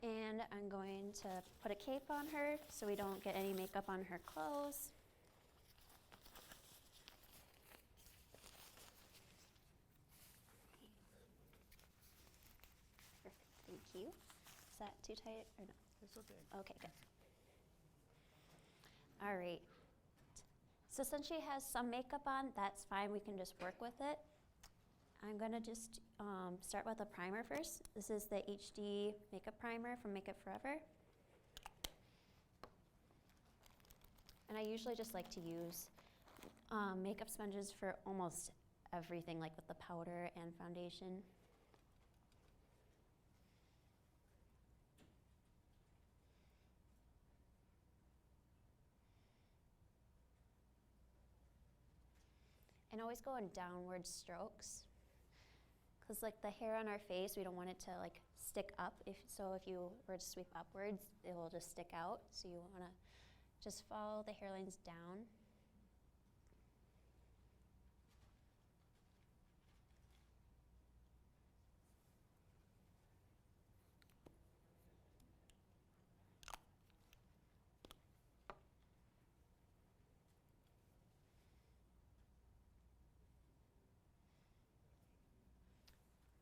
And I'm going to put a cape on her so we don't get any makeup on her clothes. Perfect, thank you. Is that too tight or no? It's okay. Okay, good. All right. So since she has some makeup on, that's fine. We can just work with it. I'm going to just start with a primer first. This is the HD Makeup Primer from Makeup Forever. And I usually just like to use makeup sponges for almost everything, like with the powder and foundation. And always go in downward strokes. Because like the hair on our face, we don't want it to like stick up. So if you were to sweep upwards, it will just stick out. So you want to just follow the hairlines down.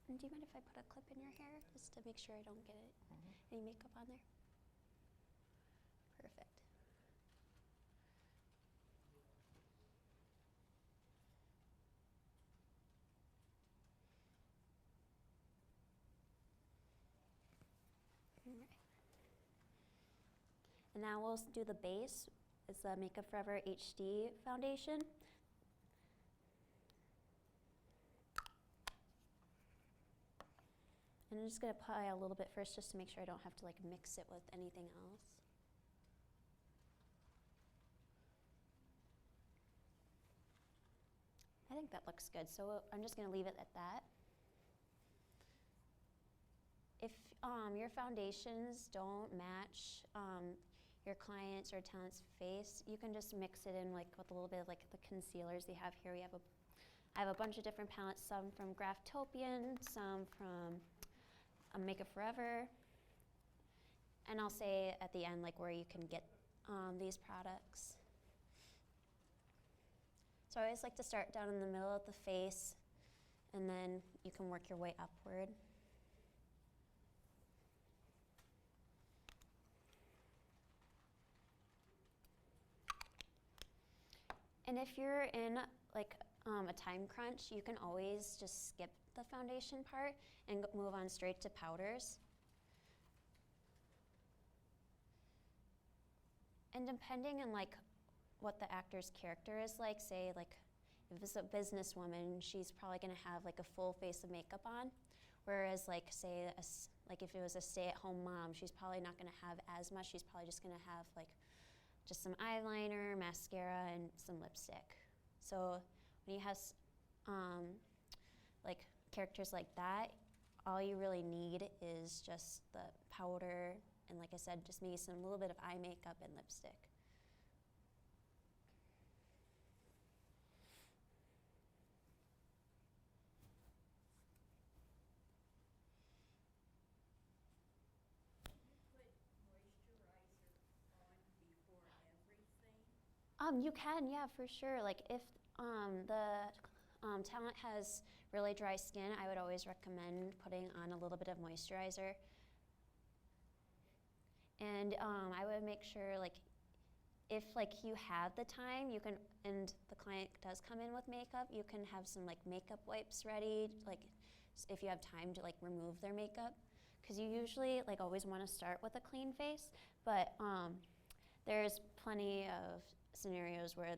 And do you mind if I put a clip in your hair just to make sure I don't get any makeup on there? Perfect. All right. And now we'll do the base. It's the Makeup Forever HD foundation. And I'm just going to apply a little bit first just to make sure I don't have to like mix it with anything else. I think that looks good, so I'm just going to leave it at that. If your foundations don't match your client's or talent's face, you can just mix it in like with a little bit of like the concealers they have here. I have a bunch of different palettes, some from Graftopian, some from Makeup Forever, and I'll say at the end like where you can get these products. So I always like to start down in the middle of the face, and then you can work your way upward. And if you're in like a time crunch, you can always just skip the foundation part and move on straight to powders. And depending on like what the actor's character is like, say like if it's a businesswoman, she's probably gonna have like a full face of makeup on. Whereas like say like if it was a stay-at-home mom, she's probably not gonna have as much. She's probably just gonna have like just some eyeliner, mascara, and some lipstick. So when you have like characters like that, all you really need is just the powder and, like I said, just maybe some little bit of eye makeup and lipstick. You can, yeah, for sure. Like if the talent has really dry skin, I would always recommend putting on a little bit of moisturizer. And I would make sure, like, if like you have the time, you can, and the client does come in with makeup, you can have some like makeup wipes ready, like if you have time to like remove their makeup, because you usually like always want to start with a clean face, but there's plenty of scenarios where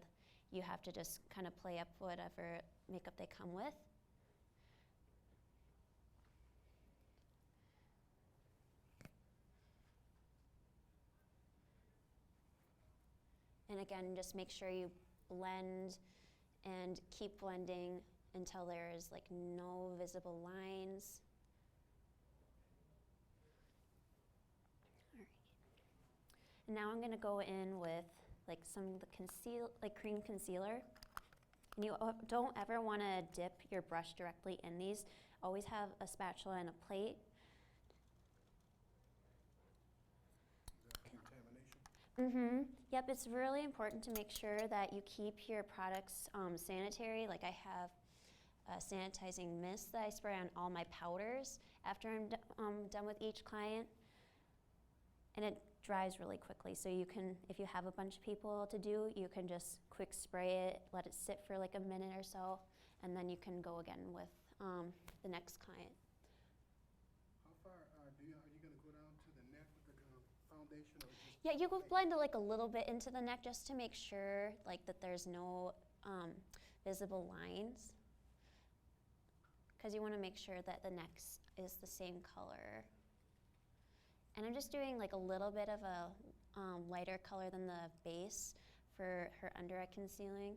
you have to just kind of play up whatever makeup they come with. And again, just make sure you blend and keep blending until there's like no visible lines. All right. And now I'm gonna go in with like some of the cream concealer. And you don't ever wanna dip your brush directly in these. Always have a spatula and a plate. Mm-hmm. Yep, it's really important to make sure that you keep your products sanitary. Like I have a sanitizing mist that I spray on all my powders after I'm done with each client. And it dries really quickly. So you can, if you have a bunch of people to do, you can just quick spray it, let it sit for like a minute or so, and then you can go again with the next client. How far are you going to go down to the neck with the foundation, or just? Yeah, you can blend it like a little bit into the neck just to make sure like that there's no visible lines, because you want to make sure that the neck is the same color. And I'm just doing like a little bit of a lighter color than the base for her under eye concealing,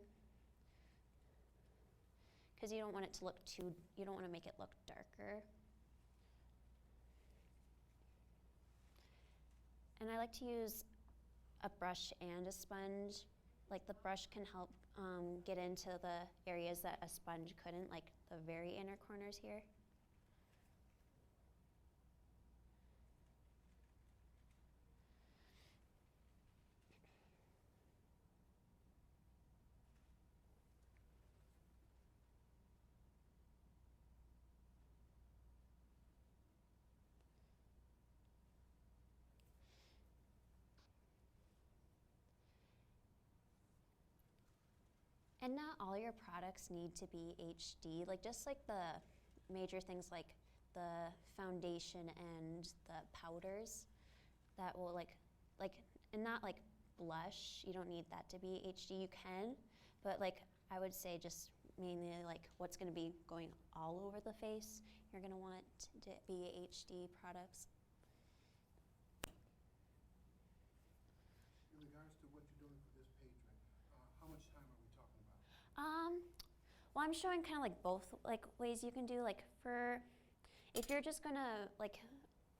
because you don't want it to look you don't want to make it look darker. And I like to use a brush and a sponge. Like the brush can help get into the areas that a sponge couldn't, like the very inner corners here. And not all your products need to be HD. Like just like the major things like the foundation and the powders that will and not like blush. You don't need that to be HD. You can, but like I would say just mainly like what's going to be going all over the face, you're going to want to be HD products. In regards to what you're doing for this patron, how much time are we talking about? Well, I'm showing kind of like both like ways you can do, like for if you're just gonna like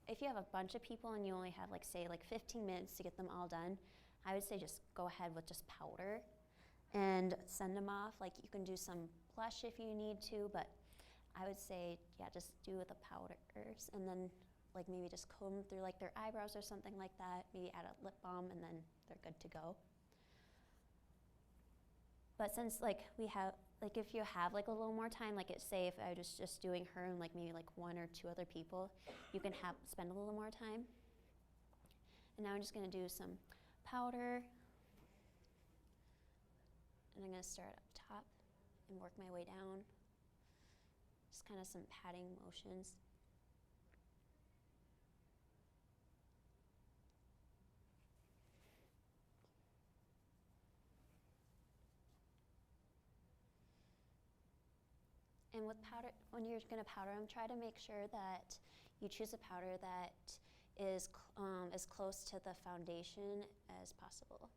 if you have a bunch of people and you only have like say like 15 minutes to get them all done, I would say just go ahead with just powder and send them off. Like you can do some blush if you need to, but I would say yeah, just do with the powders, and then like maybe just comb through like their eyebrows or something like that, maybe add a lip balm, and then they're good to go. But since like we have, like if you have like a little more time, like say if I was just doing her and like maybe like 1 or 2 other people, you can spend a little more time. And now I'm just gonna do some powder. And I'm gonna start up top and work my way down. Just kind of some patting motions. And with powder, when you're going to powder them, try to make sure that you choose a powder that is as close to the foundation as possible.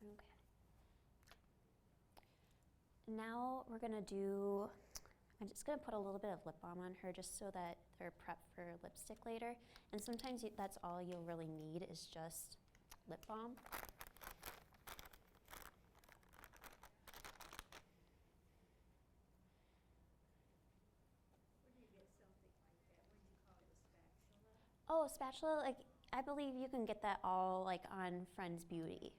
Okay. Now we're gonna do, I'm just gonna put a little bit of lip balm on her just so that they're prepped for lipstick later. And sometimes that's all you'll really need is just lip balm. Where do you get something like that? What do you call it, a spatula? Oh, a spatula, like I believe you can get that all like on Friends Beauty.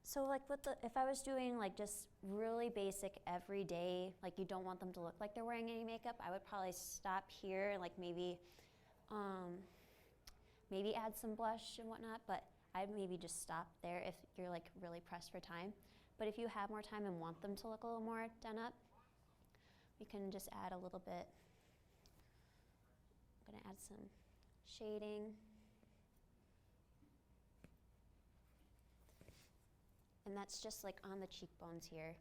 So like if I was doing like just really basic everyday, like you don't want them to look like they're wearing any makeup, I would probably stop here and like maybe add some blush and whatnot, but I'd maybe just stop there if you're like really pressed for time. But if you have more time and want them to look a little more done up, we can just add a little bit. I'm gonna add some shading. And that's just like on the cheekbones here.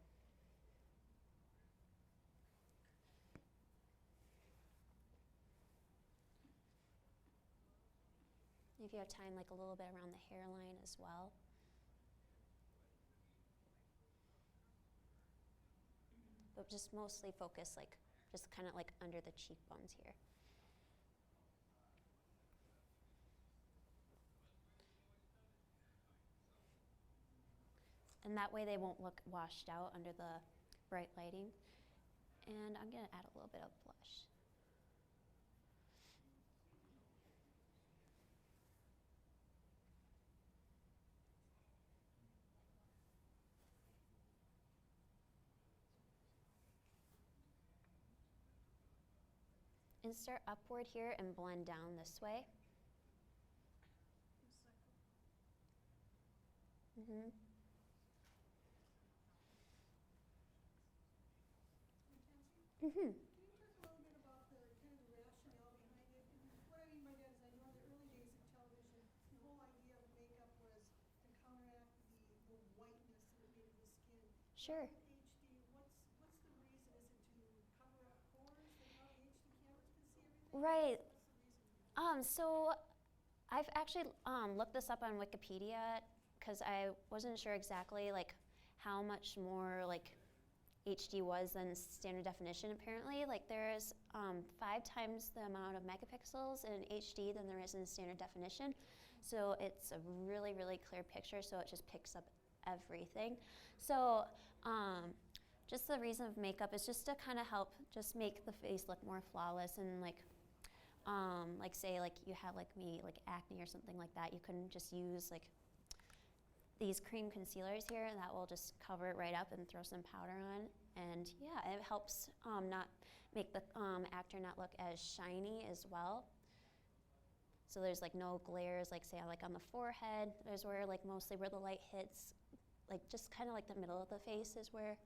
If you have time, like a little bit around the hairline as well. But just mostly focus like, just kind of like under the cheekbones here. And that way they won't look washed out under the bright lighting. And I'm gonna add a little bit of blush. And start upward here and blend down this way. Mm-hmm. Mm-hmm. Can you talk a little bit about the kind of the rationale behind it? And what I mean by that is I know in the early days of television, the whole idea of makeup was to counteract the whiteness that it made of the skin. Sure. Now with HD, what's the reason? Is it to cover up pores that now the HD cameras can see everything? Right. What's the reason? So I've actually looked this up on Wikipedia because I wasn't sure exactly like how much more like HD was than standard definition. Apparently, like there's 5 times the amount of megapixels in HD than there is in standard definition. So it's a really, really clear picture, so it just picks up everything. So just the reason of makeup is just to kind of help just make the face look more flawless, and like say like you have like acne or something like that, you can just use like these cream concealers here, and that will just cover it right up and throw some powder on. And yeah, it helps not make the actor not look as shiny as well. So there's like no glares, like say like on the forehead. There's where like mostly where the light hits, like just kind of like the middle of the face is where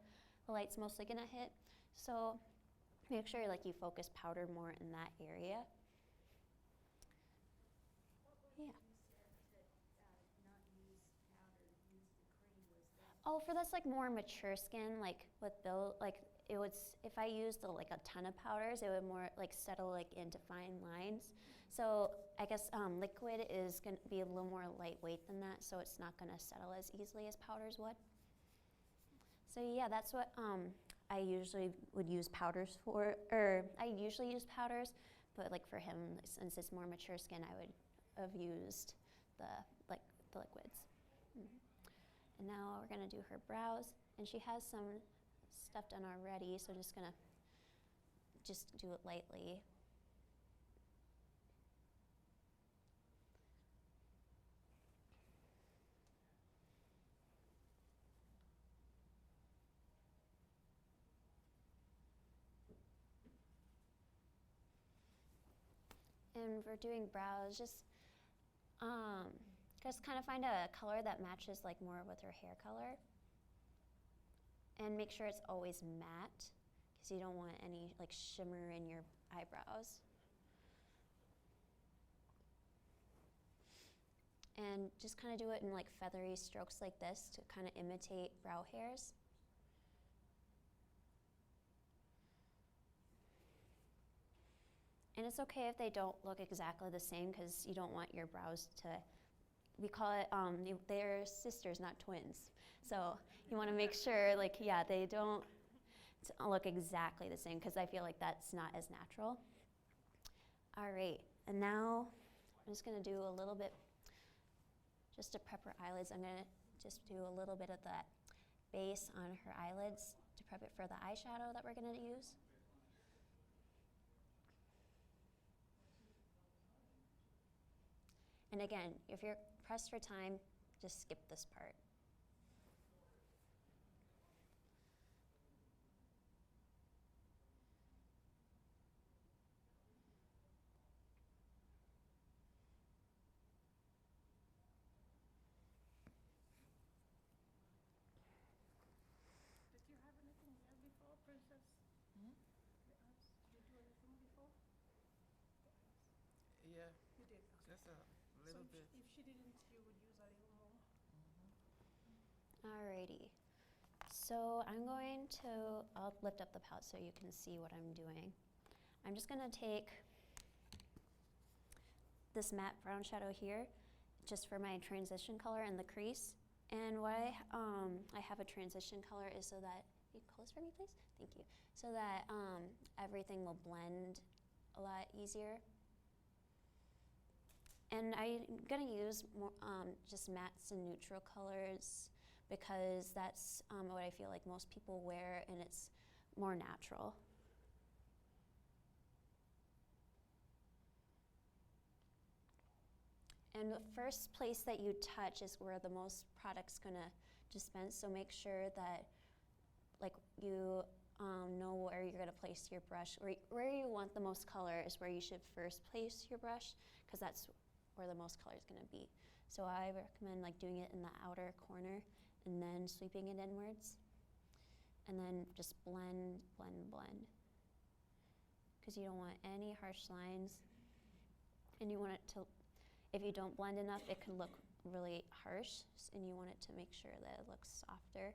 the light's mostly gonna hit. So make sure like you focus powder more in that area. Yeah. Oh, for this like more mature skin, like with Bill, like it would, if I used like a ton of powders, it would more like settle like into fine lines. So I guess liquid is gonna be a little more lightweight than that, so it's not gonna settle as easily as powders would. So yeah, that's what I usually would use powders for, or I usually use powders, but like for him, since it's more mature skin, I would have used the liquids. And now we're gonna do her brows, and she has some stuff done already, so I'm just gonna do it lightly. And for doing brows, just kind of find a color that matches like more with her hair color. And make sure it's always matte, because you don't want any like shimmer in your eyebrows. And just kind of do it in like feathery strokes like this to kind of imitate brow hairs. And it's okay if they don't look exactly the same, because you don't want your brows to, we call it, they're sisters, not twins. So you want to make sure, like, yeah, they don't look exactly the same, because I feel like that's not as natural. All right, and now I'm just going to do a little bit, just to prep her eyelids. I'm going to just do a little bit of that base on her eyelids to prep it for the eyeshadow that we're going to use. And again, if you're pressed for time, just skip this part. didn't you would use that a little more. Alrighty. So I'll lift up the palette so you can see what I'm doing. I'm just gonna take this matte brown shadow here, just for my transition color in the crease. And why I have a transition color is so that, you close for me please? Thank you. So that everything will blend a lot easier. And I'm gonna use more, just mattes and neutral colors because that's what I feel like most people wear and it's more natural. And the first place that you touch is where the most product's gonna dispense, so make sure that like you know where you're gonna place your brush. Where you want the most color is where you should first place your brush, because that's where the most color is gonna be. So I recommend like doing it in the outer corner and then sweeping it inwards. And then just blend, blend, blend. Because you don't want any harsh lines. And you want it to, if you don't blend enough, it can look really harsh, and you want it to make sure that it looks softer.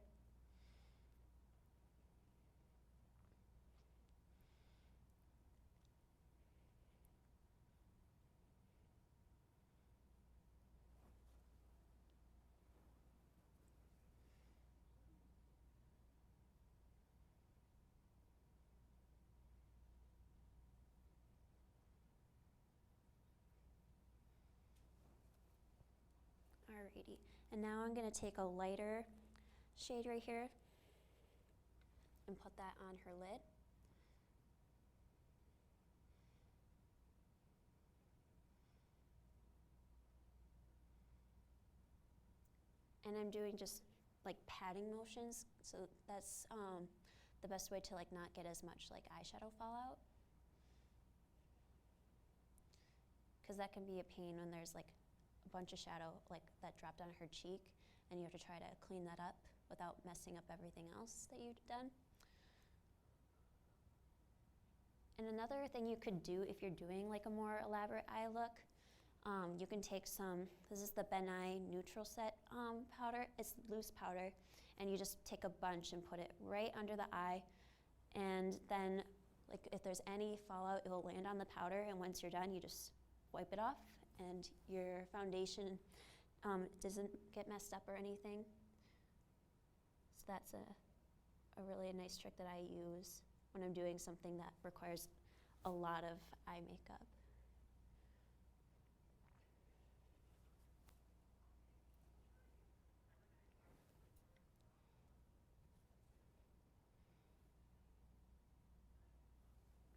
Alrighty, and now I'm gonna take a lighter shade right here and put that on her lid. And I'm doing just like patting motions, so that's the best way to like not get as much like eyeshadow fallout. Because that can be a pain when there's like a bunch of shadow like that dropped on her cheek and you have to try to clean that up without messing up everything else that you've done. And another thing you could do if you're doing like a more elaborate eye look, you can take some, this is the Ben Nye Neutral Set powder. It's loose powder, and you just take a bunch and put it right under the eye, and then like if there's any fallout, it will land on the powder, and once you're done, you just wipe it off, and your foundation doesn't get messed up or anything. So that's a really nice trick that I use when I'm doing something that requires a lot of eye makeup.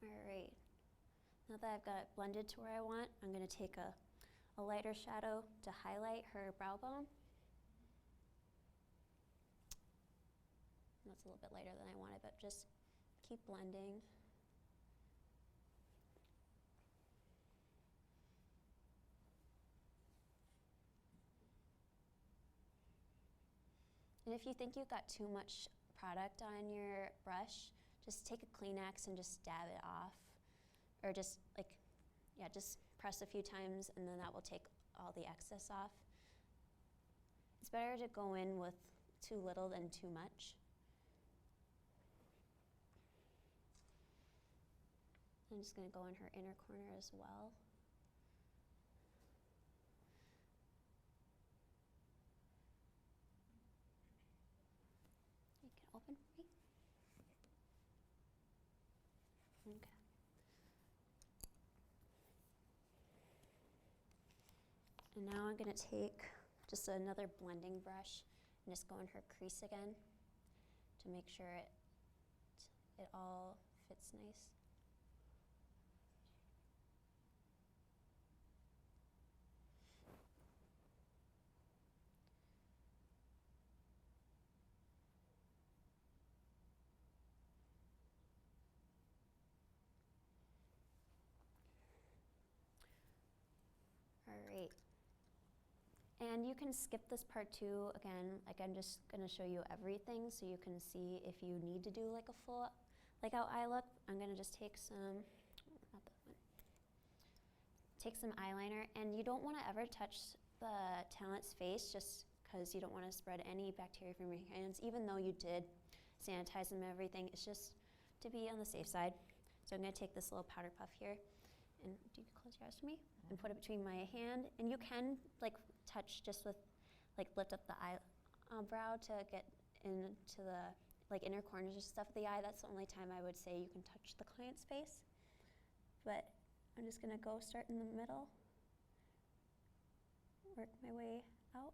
Alright, now that I've got it blended to where I want, I'm going to take a lighter shadow to highlight her brow bone. That's a little bit lighter than I wanted, but just keep blending. And if you think you've got too much product on your brush, just take a Kleenex and just dab it off. Or just like, yeah, just press a few times and then that will take all the excess off. It's better to go in with too little than too much. I'm just gonna go in her inner corner as well. You can open for me. Okay. And now I'm gonna take just another blending brush and just go in her crease again to make sure it all fits nice. All right. And you can skip this part too. Again, like I'm just gonna show you everything so you can see if you need to do like a full like out eye look. I'm gonna just take some, not that one. Take some eyeliner, and you don't wanna ever touch the talent's face just because you don't want to spread any bacteria from your hands, even though you did sanitize them and everything. It's just to be on the safe side. So I'm going to take this little powder puff here, and do you close your eyes for me? And put it between my hand, and you can like touch just with, like lift up the eyebrow to get into the like inner corners and stuff of the eye. That's the only time I would say you can touch the client's face. But I'm just gonna go start in the middle, work my way out.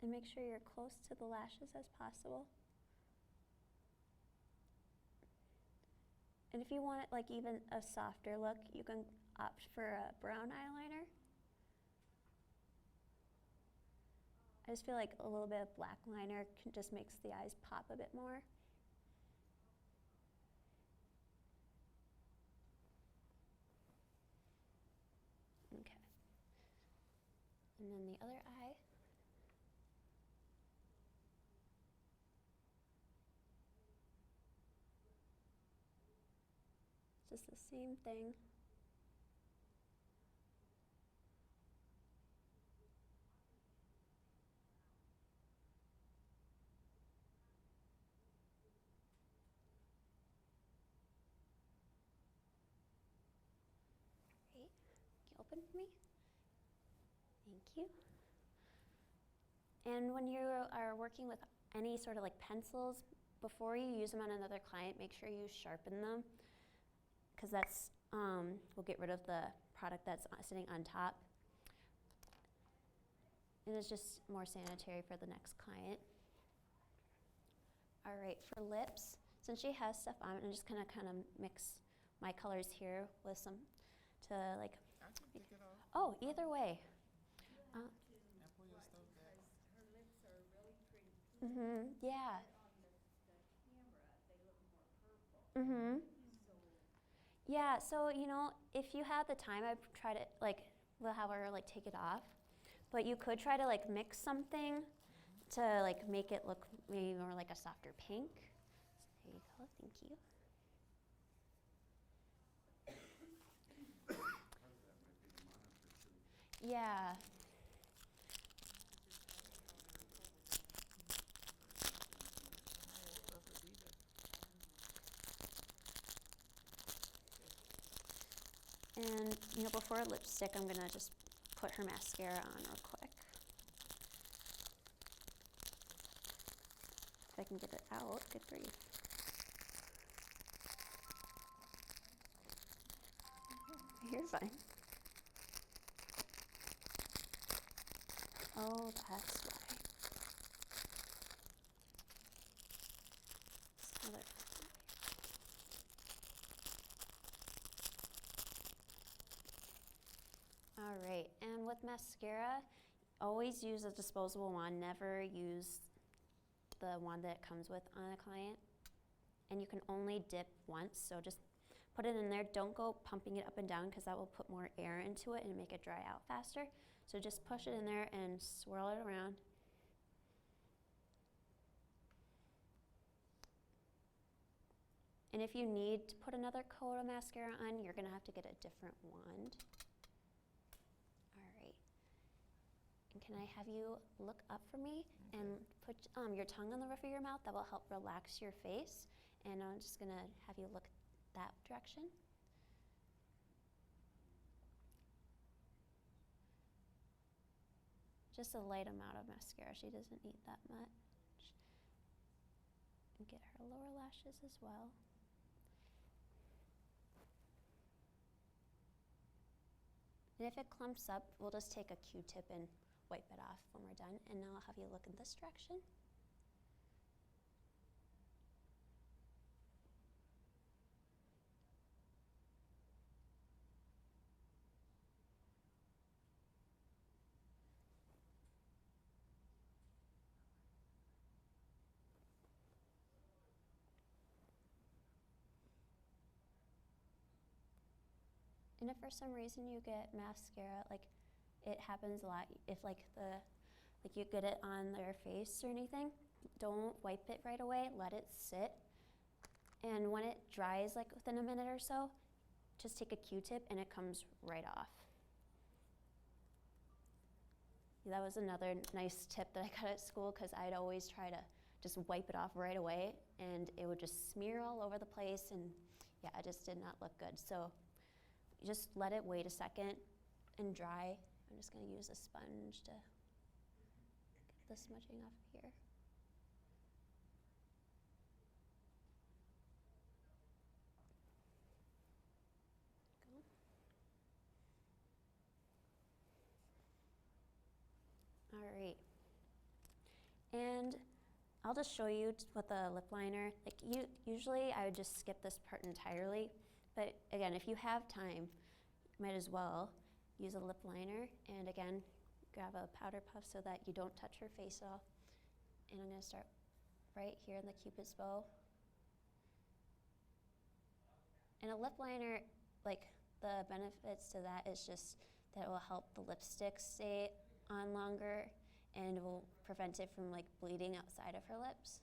And make sure you're close to the lashes as possible. And if you want it like even a softer look, you can opt for a brown eyeliner. I just feel like a little bit of black liner just makes the eyes pop a bit more. Okay. And then the other eye. Just the same thing. Great. Can you open for me? Thank you. And when you are working with any sort of like pencils, before you use them on another client, make sure you sharpen them, because that's will get rid of the product that's sitting on top. And it's just more sanitary for the next client. All right, for lips, since she has stuff on, I'm just gonna kind of mix my colors here with some to like. I can pick it up Oh, either way. and pull your stuff back. Her lips are really pretty pink, Yeah. but on the camera, they look more purple. So, Yeah, so you know, if you have the time, I'd try to like, we'll have her like take it off, but you could try to like mix something to like make it look maybe more like a softer pink. So there you go, thank you. Yeah. And you know, before lipstick, I'm gonna just put her mascara on real quick. If I can get it out, good grief. You're fine. Oh, that's why. Smell it. All right, and with mascara, always use a disposable wand. Never use the wand that it comes with on a client. And you can only dip once, so just put it in there. Don't go pumping it up and down because that will put more air into it and make it dry out faster. So just push it in there and swirl it around. And if you need to put another coat of mascara on, you're gonna have to get a different wand. All right. And can I have you look up for me and put your tongue on the roof of your mouth? That will help relax your face. And I'm just gonna have you look that direction. Just a light amount of mascara. She doesn't need that much. And get her lower lashes as well. And if it clumps up, we'll just take a Q-tip and wipe it off when we're done. And now I'll have you look in this direction. And if for some reason you get mascara, like it happens a lot. If like you get it on their face or anything, don't wipe it right away. Let it sit. And when it dries like within a minute or so, just take a Q-tip and it comes right off. That was another nice tip that I got at school, because I'd always try to just wipe it off right away and it would just smear all over the place, and yeah, it just did not look good. So just let it wait a second and dry. I'm just going to use a sponge to get the smudging off here. All right. And I'll just show you with the lip liner. Like usually I would just skip this part entirely, but again, if you have time, might as well use a lip liner. And again, grab a powder puff so that you don't touch your face off. And I'm gonna start right here in the Cupid's bow. And a lip liner, like the benefits to that is just that it will help the lipstick stay on longer and will prevent it from like bleeding outside of her lips.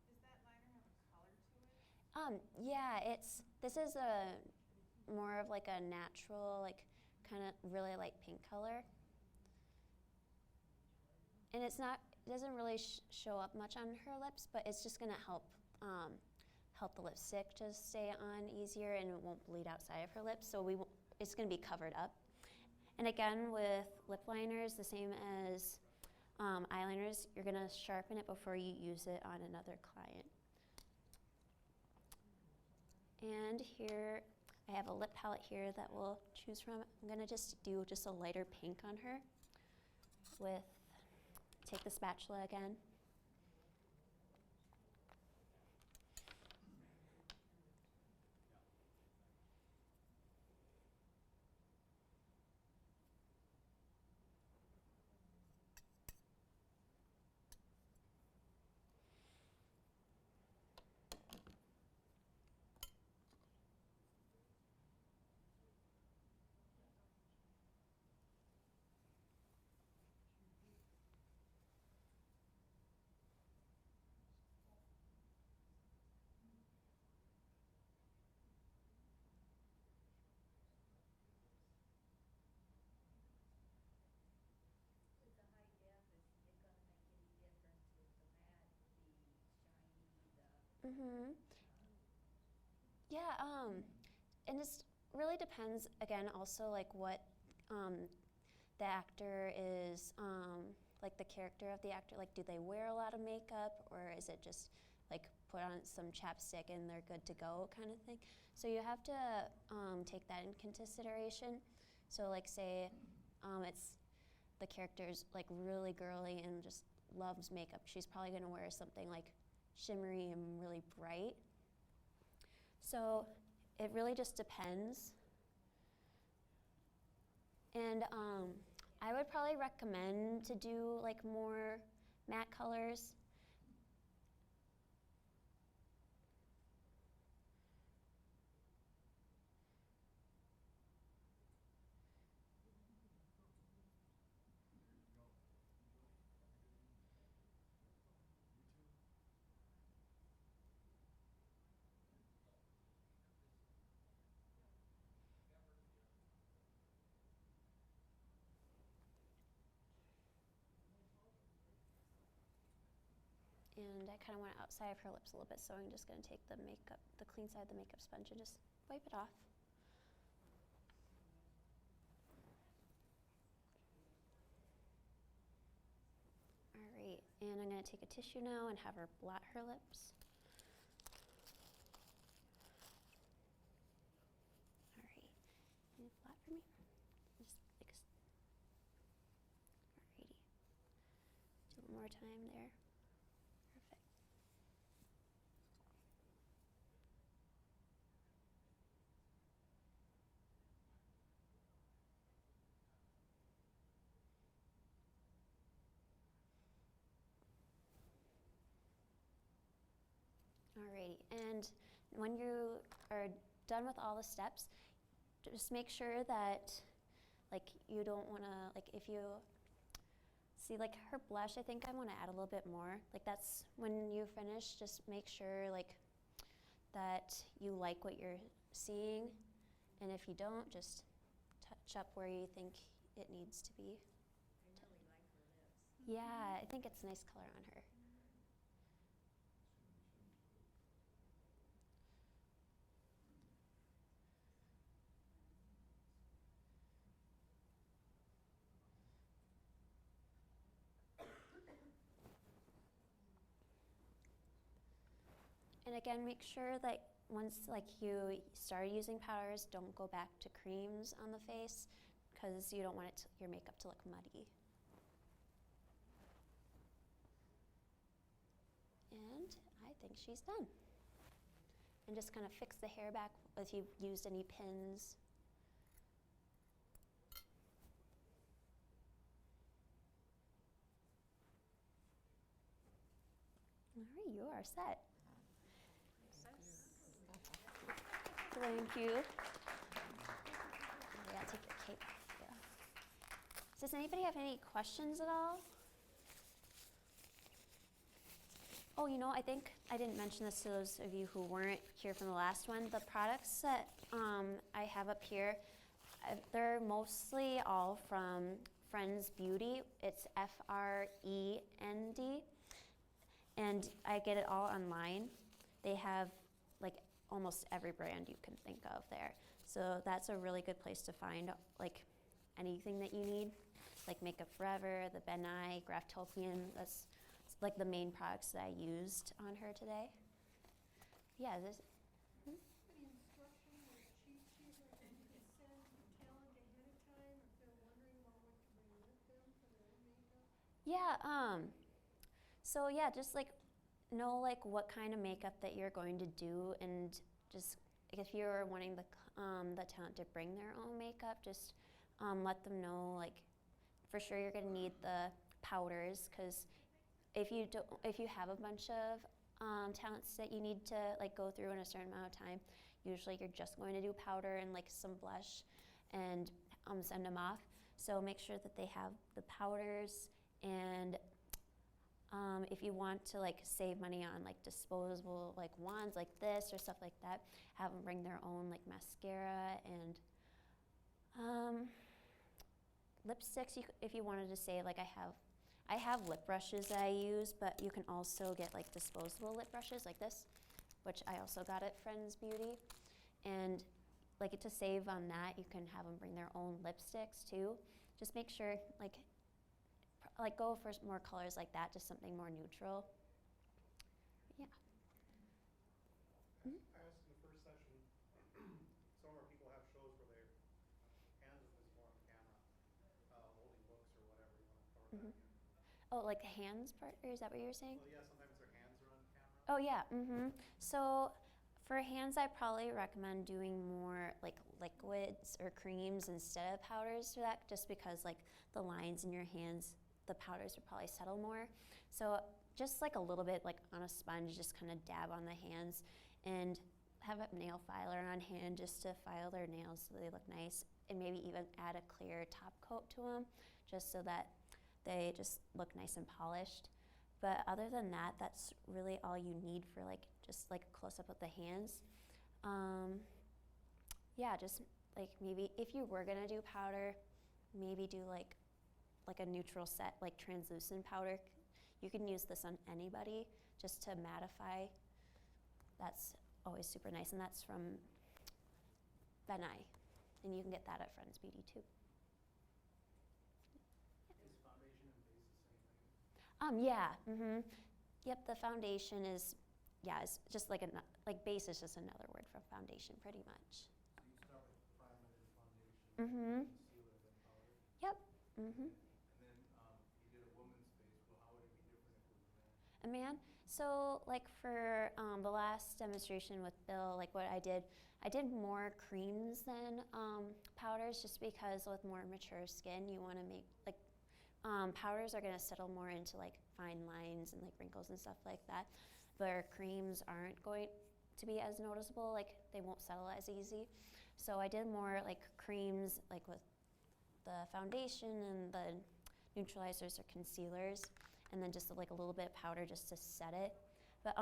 Does that liner have a color to it? Yeah, this is a more of like a natural, like kind of really light pink color. And it doesn't really show up much on her lips, but it's just gonna help the lipstick just stay on easier, and it won't bleed outside of her lips. So it's gonna be covered up. And again, with lip liners, the same as eyeliners, you're gonna sharpen it before you use it on another client. And here, I have a lip palette here that we'll choose from. I'm gonna just do just a lighter pink on her take the spatula again. With the high def, is it gonna make any difference with the matte, the shiny, Yeah, and it really depends, again, also like what the actor is, like the character of the actor, like do they wear a lot of makeup, or is it just like put on some chapstick and they're good to go kind of thing? So you have to take that in consideration. So like say it's the character's like really girly and just loves makeup, she's probably gonna wear something like shimmery and really bright. So it really just depends. And I would probably recommend to do like more matte colors. And I kind of want it outside of her lips a little bit, so I'm just going to take the clean side of the makeup sponge and just wipe it off. All right, and I'm going to take a tissue now and have her blot her lips. All right, can you blot for me? Just like, alrighty. Do one more time there. Perfect. Alrighty, and when you are done with all the steps, just make sure that, like, you don't want to, like, if you see, like, her blush, I think I want to add a little bit more. Like, that's when you finish, just make sure, like, that you like what you're seeing, and if you don't, just touch up where you think it needs to be. I really like her lips. Yeah, I think it's a nice color on her. And again, make sure that once like you start using powders, don't go back to creams on the face because you don't want your makeup to look muddy. And I think she's done. And just kind of fix the hair back if you've used any pins. All right, you are set. Thank you. Yeah, take your cape off. Yeah. Does anybody have any questions at all? Oh, you know, I think I didn't mention this to those of you who weren't here from the last one. The products that I have up here, they're mostly all from Friends Beauty. It's FREND, and I get it all online. They have like almost every brand you can think of there. So that's a really good place to find like anything that you need, like Makeup Forever, the Ben Nye, Graftopian. That's like the main products that I used on her today. Yeah, this. The instruction or cheat sheet, or you can send talent ahead of time if they're wondering about what to bring with them for their own makeup. Yeah, so yeah, just like know like what kind of makeup that you're going to do, and just if you're wanting the talent to bring their own makeup, just let them know like for sure you're gonna need the powders, because if you have a bunch of talents that you need to like go through in a certain amount of time, usually you're just going to do powder and like some blush and send them off. So make sure that they have the powders, and if you want to like save money on like disposable like wands like this or stuff like that, have them bring their own like mascara and lipsticks. If you wanted to save, like I have lip brushes that I use, but you can also get like disposable lip brushes like this, which I also got at Friends Beauty. And like to save on that, you can have them bring their own lipsticks too. Just make sure like go for more colors like that, just something more neutral. Yeah. Mm-hmm. I asked in the first session, some of our people have shows where their hands are visible on the camera, holding books or whatever. You want to cover that again? Oh, like the hands part, or is that what you were saying? Well, yeah, sometimes their hands are on camera. Oh yeah. So for hands, I probably recommend doing more like liquids or creams instead of powders for that, just because like the lines in your hands, the powders would probably settle more. So just like a little bit like on a sponge, just kind of dab on the hands, and have a nail filer on hand just to file their nails so they look nice, and maybe even add a clear top coat to them just so that they just look nice and polished. But other than that, that's really all you need for like just like a close up of the hands. Yeah, just like maybe if you were gonna do powder, maybe do like a neutral set, like translucent powder. You can use this on anybody just to mattify. That's always super nice, and that's from Ben Nye, and you can get that at Friends Beauty too. Is foundation and base the same thing? Yeah. Yep. The foundation is, it's just like base is just another word for foundation, pretty much. So you start with primer, then foundation, concealer, then powder. Yep. And then you did a woman's face. Well, how would it be different if it was a man? A man. So like for the last demonstration with Bill, like what I did more creams than powders, just because with more mature skin, you want to make like powders are going to settle more into like fine lines and like wrinkles and stuff like that. their creams aren't going to be as noticeable, like they won't settle as easy. So I did more like creams, like with the foundation and the neutralizers or concealers, and then just like a little bit of powder just to set it. But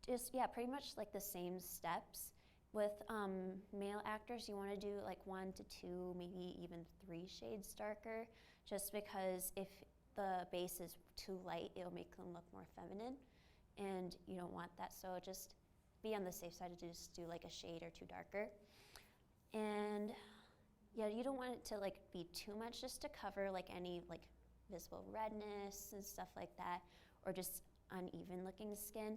just, yeah, pretty much like the same steps. With male actors, you want to do like 1 to 2, maybe even 3 shades darker, just because if the base is too light, it'll make them look more feminine, and you don't want that. So just be on the safe side to just do like a shade or 2 darker. And yeah, you don't want it to like be too much, just to cover like any like visible redness and stuff like that, or just uneven looking skin,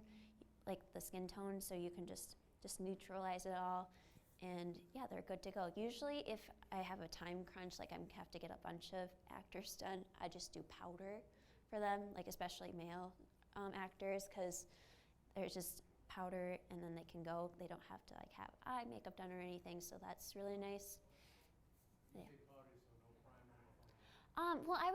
like the skin tone, so you can just neutralize it all, and yeah, they're good to go. Usually if I have a time crunch, like I have to get a bunch of actors done, I just do powder for them, like especially male actors, because there's just powder and then they can go. They don't have to like have eye makeup done or anything, so that's really nice. Yeah. Well, I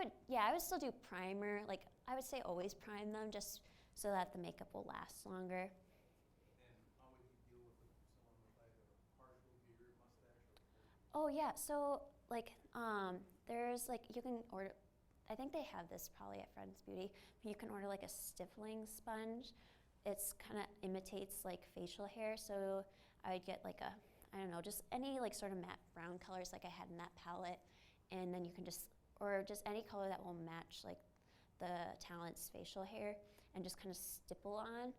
would still do primer. Like I would say always prime them, just so that the makeup will last longer. And how would you deal with someone with either a partial beard, mustache, or Oh yeah, so like there's like you can order. I think they have this probably at Friends Beauty. You can order like a stippling sponge. It's kind of imitates like facial hair, so I would get like a, I don't know, just any like sort of matte brown colors like I had in that palette, and then you can just, or just any color that will match like the talent's facial hair, and just kind of stipple on,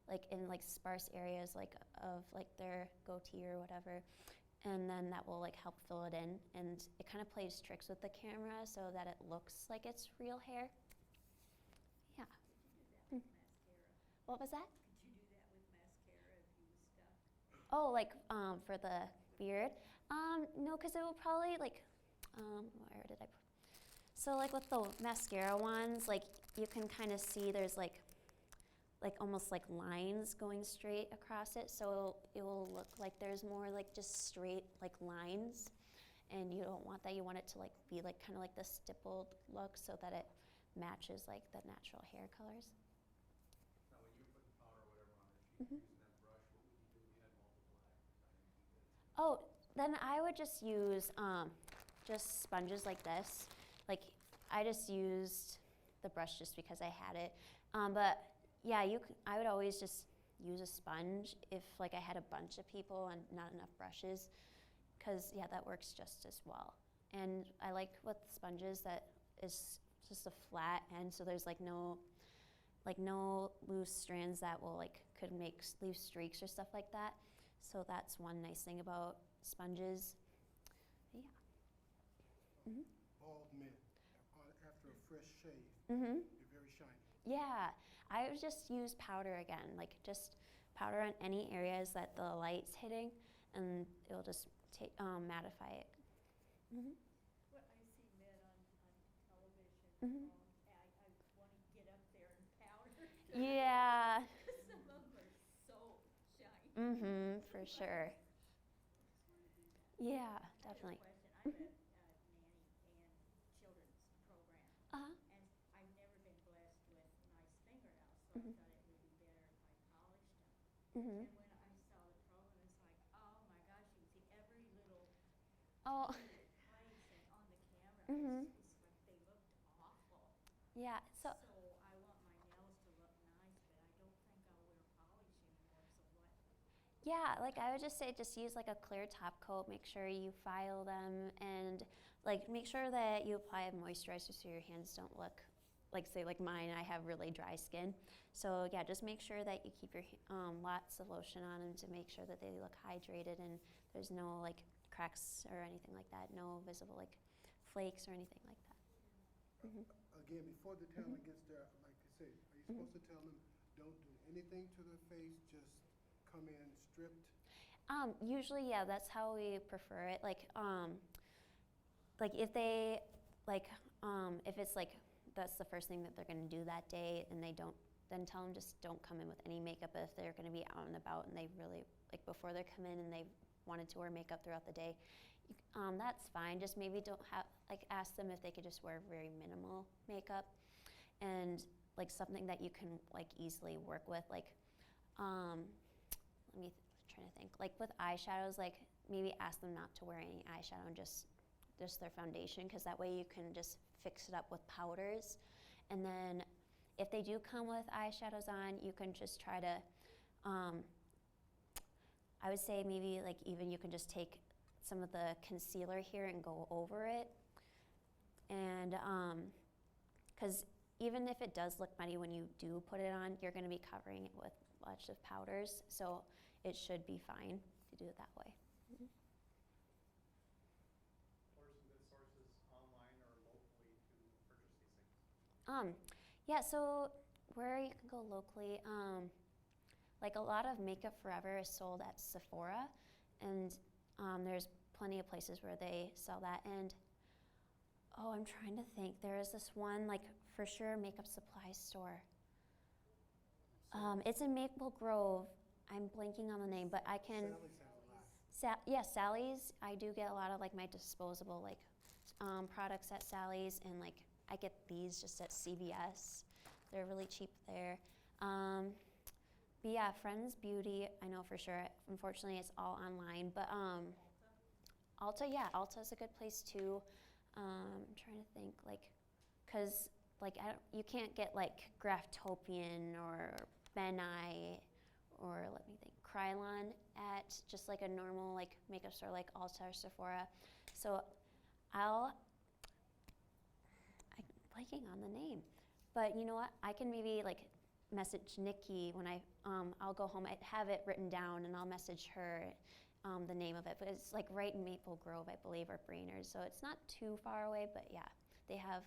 like in like sparse areas like of like their goatee or whatever, and then that will like help fill it in, and it kind of plays tricks with the camera so that it looks like it's real hair. Yeah. Could you do that with mascara? What was that? Could you do that with mascara if you was stuck? Oh, like for the beard? No, because it will probably like, where did I put? So like with the mascara ones, like you can kind of see there's like almost like lines going straight across it, so it will look like there's more like just straight like lines, and you don't want that. You want it to like be like kind of like the stippled look, so that it matches like the natural hair colors. now when you were putting powder or whatever on her cheek, Mhm. using that brush, what would you do if you had multiple actors? I didn't keep it. Oh, then I would just use just sponges like this. Like I just used the brush just because I had it. But yeah, I would always just use a sponge if like I had a bunch of people and not enough brushes, because yeah, that works just as well. And I like with sponges that is just a flat end, so there's like no loose strands that will like could leave streaks or stuff like that. So that's one nice thing about sponges. Yeah. Mhm. Bald men, after a fresh shave, Mhm. they're very shiny. Yeah, I would just use powder again, like just powder on any areas that the light's hitting, and it'll just mattify it. Mhm. What I see men on television, Mhm. I want to get up there and powder. Yeah. Because some of them are so shiny. Mhm. For sure. Yeah, definitely. I have a question. I'm a nanny and children's program, Uh-huh. and I've never been blessed with nice fingernails, so Mhm. I thought it would be better if I polished them. Mhm. And when I saw the program, it's like, oh my gosh, you can see every little Oh. place, and on the camera, Mhm. it's like they looked awful. Yeah. So. So I want my nails to look nice, but I don't think I'll wear polish anymore, so what? Yeah, like I would just say just use like a clear top coat, make sure you file them, and like make sure that you apply a moisturizer so your hands don't look like, say like mine, I have really dry skin. So yeah, just make sure that you keep your lots of lotion on them to make sure that they look hydrated and there's no like cracks or anything like that, no visible like flakes or anything like that. Mhm. Again, before the talent gets there, like I say, are you supposed to tell them, don't do anything to their face, just come in stripped? Usually, yeah, that's how we prefer it. Like if they, like, if it's like that's the first thing that they're gonna do that day, and they don't, then tell them just don't come in with any makeup. But if they're gonna be out and about and they really like before they come in and they wanted to wear makeup throughout the day, that's fine. Just maybe don't have like ask them if they could just wear very minimal makeup, and like something that you can like easily work with, like trying to think, like with eyeshadows, like maybe ask them not to wear any eyeshadow and just their foundation, because that way you can just fix it up with powders. And then if they do come with eyeshadows on, you can just try to, I would say maybe like even you can just take some of the concealer here and go over it. And because even if it does look muddy when you do put it on, you're going to be covering it with a bunch of powders, so it should be fine to do it that way. What are some good sources online or locally to purchase these things? Yeah, so where you can go locally, like a lot of Makeup Forever is sold at Sephora, and there's plenty of places where they sell that. And oh, I'm trying to think. There is this one, like for sure, makeup supply store. It's in Maple Grove. I'm blanking on the name, but I can. Sally's has a lot. Sally's. I do get a lot of like my disposable like products at Sally's, and like I get these just at CVS. They're really cheap there. But yeah, Friends Beauty, I know for sure. Unfortunately, it's all online, but Ulta, yeah, Ulta's a good place too. I'm trying to think, like, cause like you can't get like Graftopian or Ben Nye or let me think, Krylon at just like a normal like makeup store like Ulta or Sephora. So I'm blanking on the name, but you know what? I can maybe like message Nikki when I'll go home. I have it written down, and I'll message her the name of it. But it's like right in Maple Grove, I believe, or Brainerd. So it's not too far away, but yeah, they have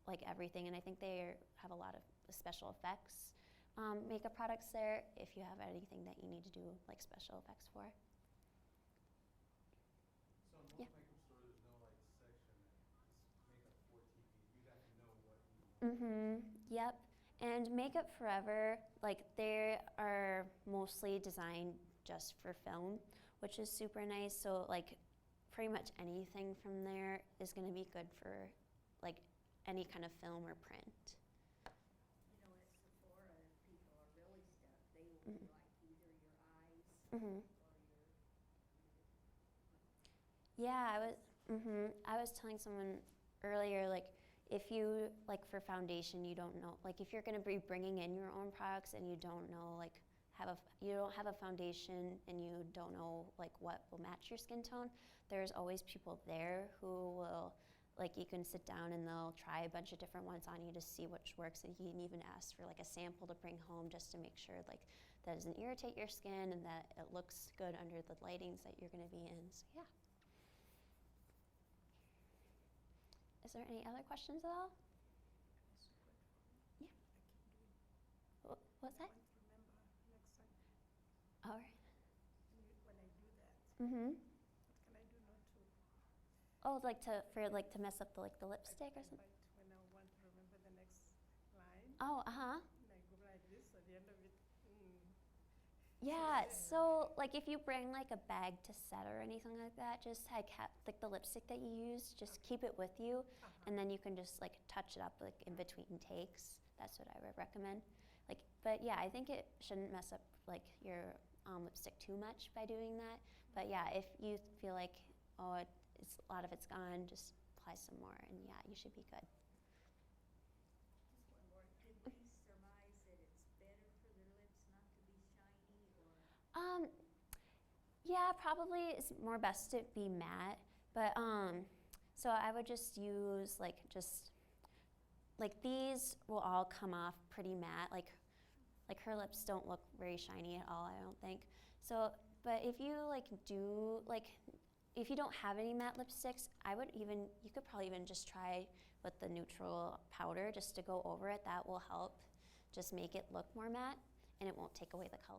like everything, and I think they have a lot of special effects makeup products there. If you have anything that you need to do like special effects for. So in most Yeah. makeup stores, there's no like section that's makeup for TV. You'd have to know what you Yep. And Makeup Forever, like they are mostly designed just for film, which is super nice. So like pretty much anything from there is going to be good for like any kind of film or print. You know, at Sephora, if people are really stuck, they will do like either your eyes Mhm. or your. Yeah, I was telling someone earlier, like if you like for foundation, you don't know, like if you're going to be bringing in your own products and you don't know, like you don't have a foundation and you don't know like what will match your skin tone, there's always people there who will, like you can sit down and they'll try a bunch of different ones on you to see which works, and you can even ask for like a sample to bring home just to make sure like that doesn't irritate your skin and that it looks good under the lightings that you're going to be in. So yeah. Is there any other questions at all? Yeah. What's that? All right. When I do that, Mhm. what can I do not to? Oh, like to mess up the lipstick or something. But when I want to remember the next line, Oh, and I go like this at the end of it. Yeah. So like if you bring like a bag to set or anything like that, just like the lipstick that you use, just keep it with you, and then you can just like touch it up like in between takes. That's what I would recommend. Like, but yeah, I think it shouldn't mess up like your lipstick too much by doing that. But yeah, if you feel like it's a lot of it's gone, just apply some more, and yeah, you should be good. Just one more. Can we surmise that it's better for their lips not to be shiny or? Yeah, probably it's more best to be matte, but so I would just use like these will all come off pretty matte. Like her lips don't look very shiny at all, I don't think. So, but if you if you don't have any matte lipsticks, you could probably even just try with the neutral powder just to go over it. That will help just make it look more matte, and it won't take away the color.